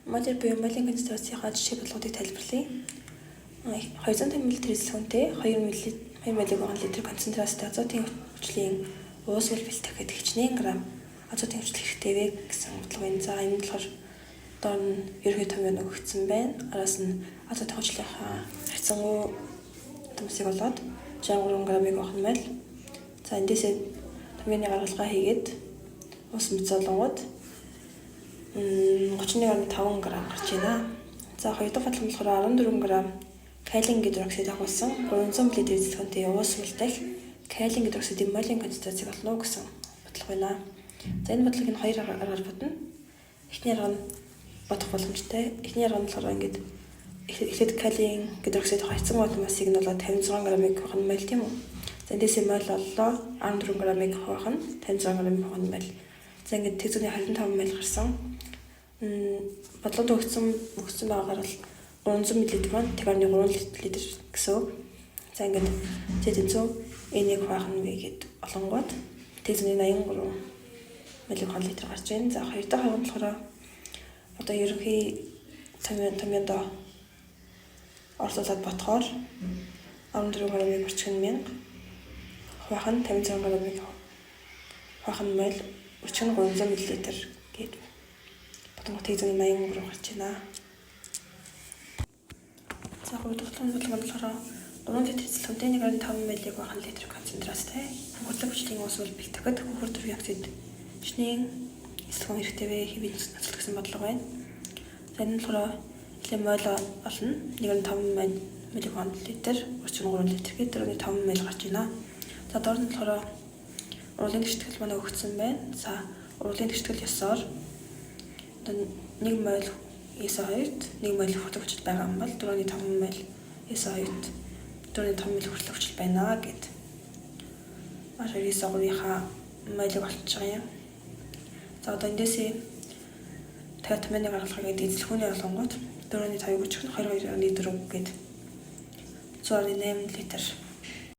Модер буюу молийн концентрацийнхаа жишээ болгоодыг тайлбарлая. 250 мл эзлэгүнтэй 2 мг концентрацтай азотын хүчлийн уус үлбэлт дахиад хичнээн грамм азотын хүчил хэрэгтэй вэ гэсэн бодлого байна. За энэ болохоор доор нь ерөнхий томьёо өгөгдсөн байна. Араас нь азотын хүчлийнхаа харьцангуй томсыг болоод 63 граммыг авах нь байл. За эндээсээ томьёоны гаргалгаа хийгээд уус мэдзолонгод 31.5 грамм гарч байна. За хоёр дахь бодлого болохоор 14 грамм калиен гидроксид агуулсан 300 мл эзлэгүнтэй уус мэл калиен гидроксидын молийн концентрацийг олно гэсэн бодлого байна. За энэ бодлогыг хоёр аргаар бодно. Эхний арга нь бодох боломжтой. Эхний арга нь болохоор ингээд эхлээд калиен гидроксид харьцангуй массыг нь болоод 56 граммыг авах нь байл тийм үү? За эндээсээ мол оллоо 14 граммыг авах нь 56 граммыг авах нь байл. За ингээд тэгзүүний 25 мл гарсан. Бодлогод өгсөн байгаагаар бол 300 мл маань 1.3 литр гэсэн. За ингээд зэдэнцүү энийг хуваах нь вэ гэд олонгууд тэгзүүний 83 мл литр гарч байна. За хоёр дахь арга нь болохоор одоо ерөнхий томьёонд орлуулад ботхоор 14 граммыг орчхын 1000 хуваах нь 56 граммыг хуваах нь байл орчхын 300 мл гэд бодгоо тэгзүүний 83 гарч байна. За хоёр дахь бодлого нь болохоор 3 литр эзлэгүнтэй 1.5 мл-ийг авах нь литр концентрацтай хөнгөлөг хүчлийн уус үлбэлт дахиад хөхөр төрийн оксид шнийн эзлэгүн хэрэгтэй вэ хэвийн нацалт гэсэн бодлого байна. За энэ нь болохоор нэлээд мойл олно 1.5 мл литр орчим 3 литр гэдэг 4.5 мл гарч байна. За доор нь болохоор урлын гэртгэл манай өгсөн байна. За урлын гэртгэл ёсоор 1 мл ESO2-т 1 мл хөлөг хүчил байгаа юм бол 4.5 мл ESO2-т 4.5 мл хөлөг хүчил байна гэд. Маш их ESO3-ийнхаа мэлийг олчих юм. За одоо эндээсээ дахиад томьёоны гаргалгааг эзлэхүүний олонгууд 4.5-ыг өчгөн 22.4 гэд 108 литр